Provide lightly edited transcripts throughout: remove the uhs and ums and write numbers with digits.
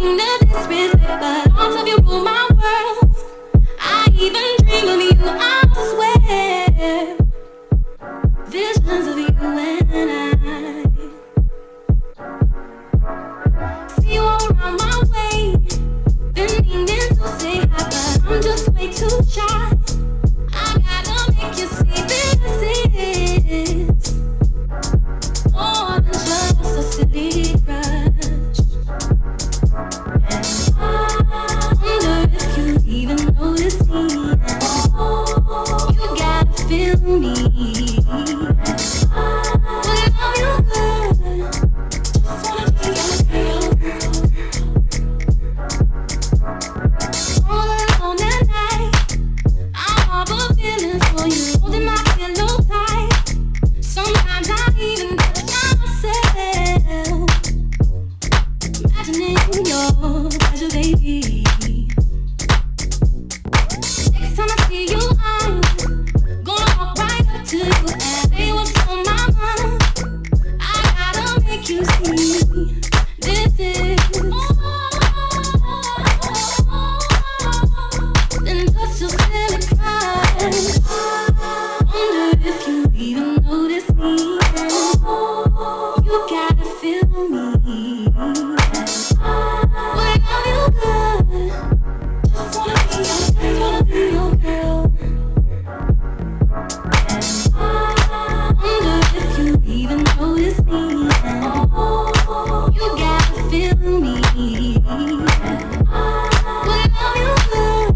mean to disrespect, but thoughts of you rule my world. I even dream of you, I swear. Visions of you and I. See you all around my way, been meaning to say hi, but I'm just way too shy. I gotta make you see this is more than just a silly crush. And I wonder if you even notice me. And you gotta feel me. And I love you good. Just wanna be your girl. All alone at night, I harbor feelings for you, holding my pillow tight. Sometimes I even touch myself, imagining your pleasure, baby. Next time I see you, I'm gonna walk right up to you and say what's on my mind. I gotta make you see this is then just your silly cries. Wonder if you even notice me. You gotta feel me. When I feel good, just wanna be your girl. And I wonder if you even notice me. You gotta feel me. When I feel good,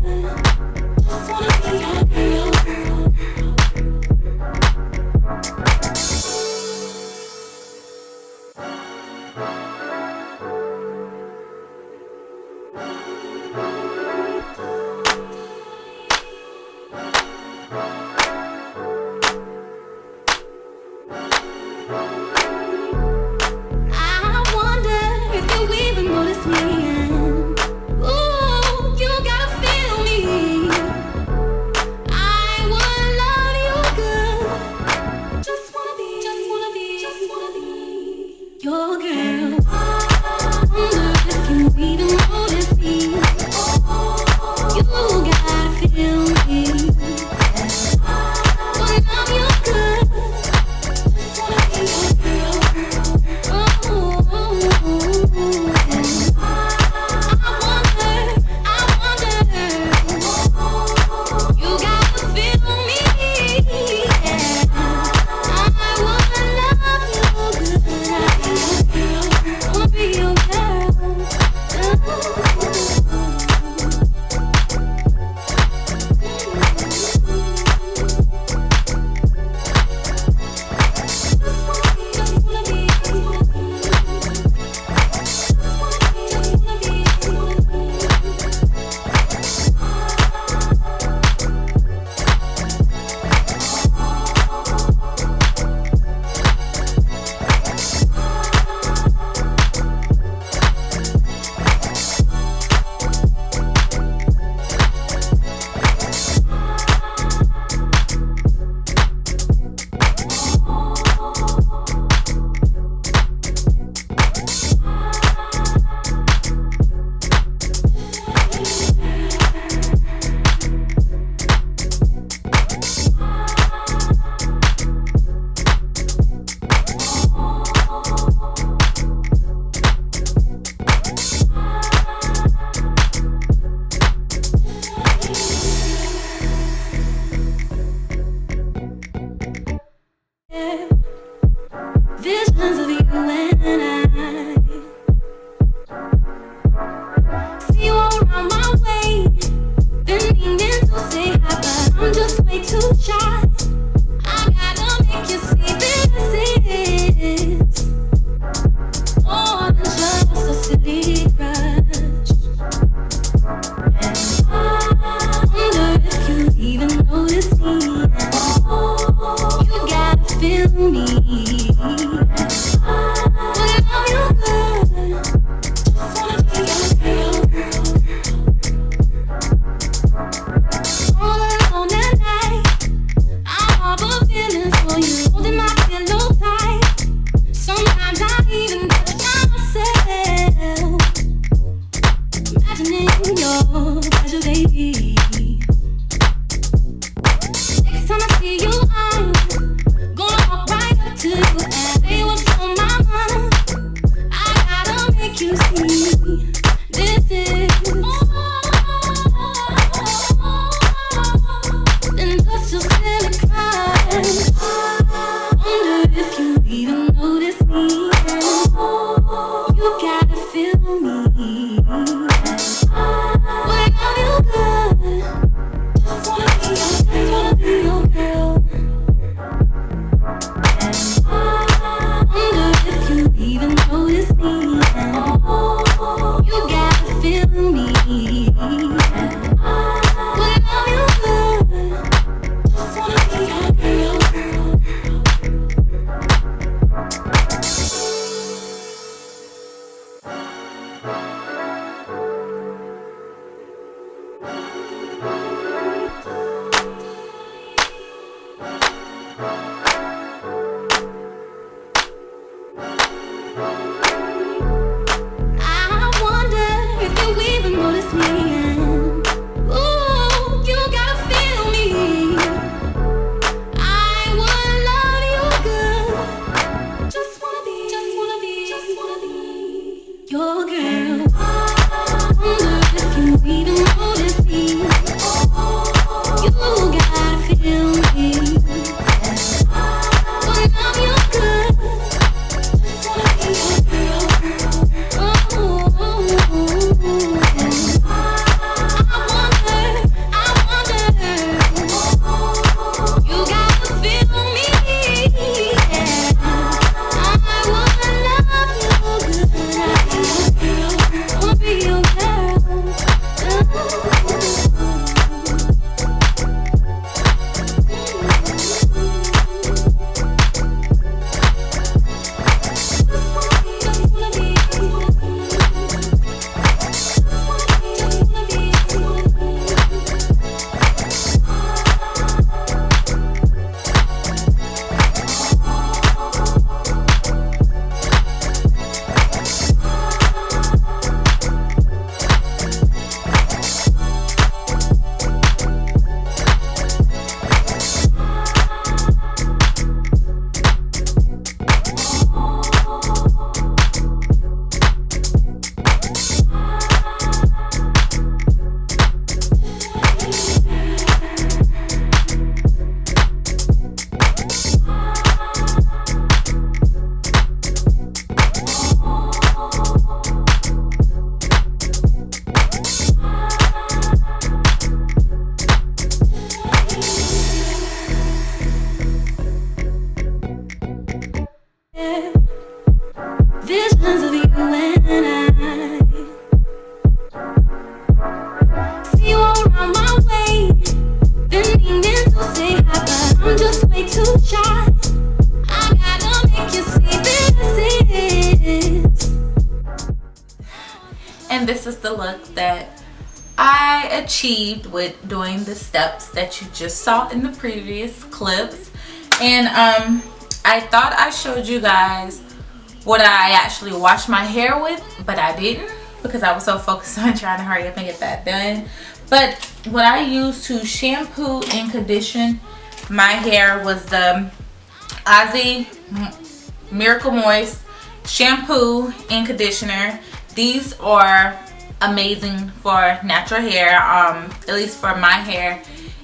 just wanna be your girl. I wonder if you even notice me. questioning your pleasure, baby. Next time I see you, I'm gonna walk right up to you and say what's on my mind. I gotta make you see this is and just your silly cries. Wonder if you even notice me. You gotta feel me. When I feel good, just wanna be your girl. Wonder if you even notice me. You gotta feel me. When I feel good, just wanna be your girl. I wonder if you even notice me. Ooh, you gotta feel me. I wanna love you good. Just wanna be your girl. Wonder if you even notice me. You gotta feel me. When I'm your good, just wanna be your girl. You gotta feel me. I wanna love you good. I wanna be your girl. Visions of you and I see you all around my way, then meaning to say hi, but I'm just way too shy. I gotta make you see this is. And this is the look that I achieved with doing the steps that you just saw in the previous clips. And I thought I showed you guys what I actually washed my hair with, but I didn't because I was so focused on trying to hurry up and get that done. But what I used to shampoo and condition my hair was the Aussie Miracle Moist shampoo and conditioner. These are amazing for natural hair, at least for my hair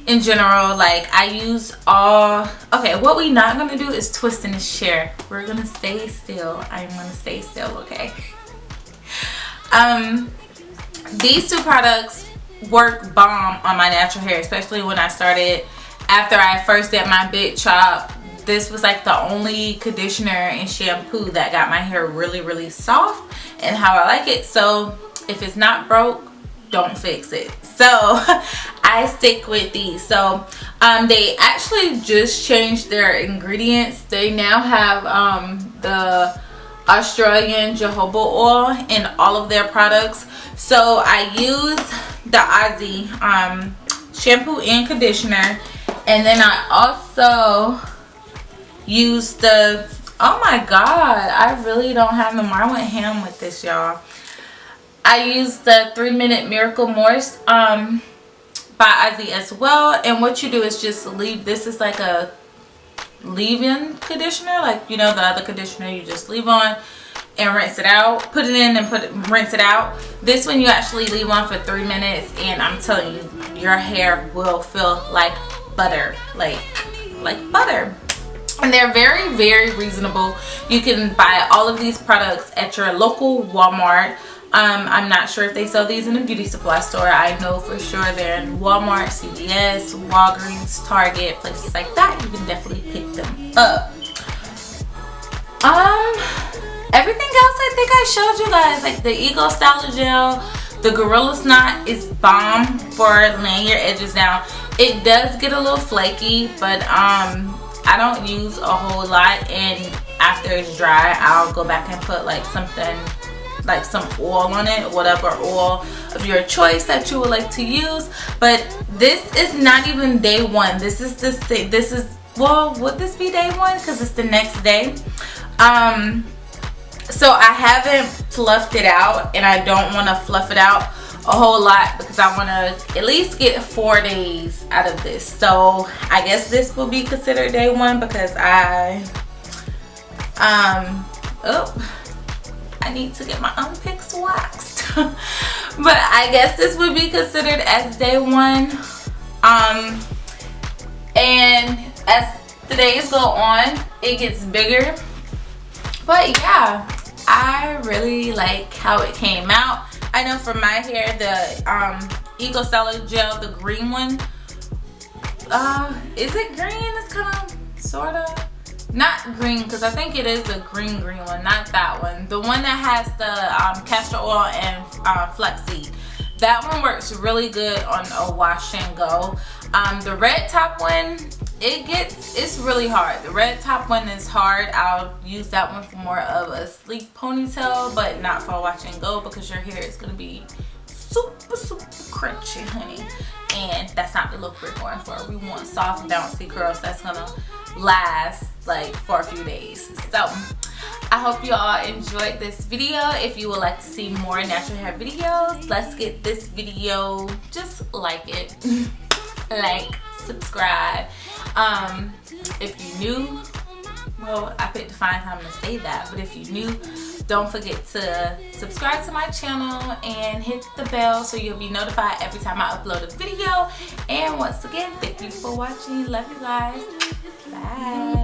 in general. Like, I use all, okay, what we not gonna do is twist in this chair. We're gonna stay still. I'm gonna stay still, okay? These two products work bomb on my natural hair, especially when I started, after I first did my big chop. This was like the only conditioner and shampoo that got my hair really soft and how I like it. So if it's not broke, don't fix it. So I stick with these. So they actually just changed their ingredients. They now have the Australian jojoba oil in all of their products. So I use the Aussie shampoo and conditioner, and then I also use the, oh my god, I really don't have them. I went ham with this, y'all. I used the 3-Minute Miracle Moist by Aussie as well. And what you do is just leave, this is like a leave-in conditioner, like you know the other conditioner you just leave on and rinse it out, put it in and rinse it out. This one you actually leave on for 3 minutes, and I'm telling you, your hair will feel like butter, like butter. And they're very, very reasonable. You can buy all of these products at your local Walmart. I'm not sure if they sell these in a beauty supply store. I know for sure they're in Walmart, CVS, Walgreens, Target, places like that. You can definitely pick them up. Everything else I think I showed you guys, like the Ego Styler Gel, the Gorilla Snot is bomb for laying your edges down. It does get a little flaky, but I don't use a whole lot, and after it's dry I'll go back and put like something, like some oil on it, whatever oil of your choice that you would like to use. But this is not even day one. This is well, would this be day one? Because it's the next day. So I haven't fluffed it out, and I don't want to fluff it out a whole lot because I want to at least get 4 days out of this. So I guess this will be considered day one because I need to get my armpits waxed. But I guess this would be considered as day one. And as the days go on, it gets bigger. But yeah, I really like how it came out. I know for my hair, the Ego Styler Gel, the green one, is it green? It's kind of, sort of, not green, because I think it is a green one, not that one. The one that has the castor oil and flaxseed. That one works really good on a wash and go. The red top one, it's really hard. The red top one is hard. I'll use that one for more of a sleek ponytail, but not for a wash and go because your hair is gonna be super, super crunchy, honey. And that's not the look we're going for. We want soft, bouncy curls that's gonna last like for a few days. So I hope you all enjoyed this video. If you would like to see more natural hair videos, let's get this video, just like it. Like, subscribe. If you're new, well, I picked to find time to say that, but if you're new, don't forget to subscribe to my channel and hit the bell so you'll be notified every time I upload a video. And once again, thank you for watching. Love you guys. Bye.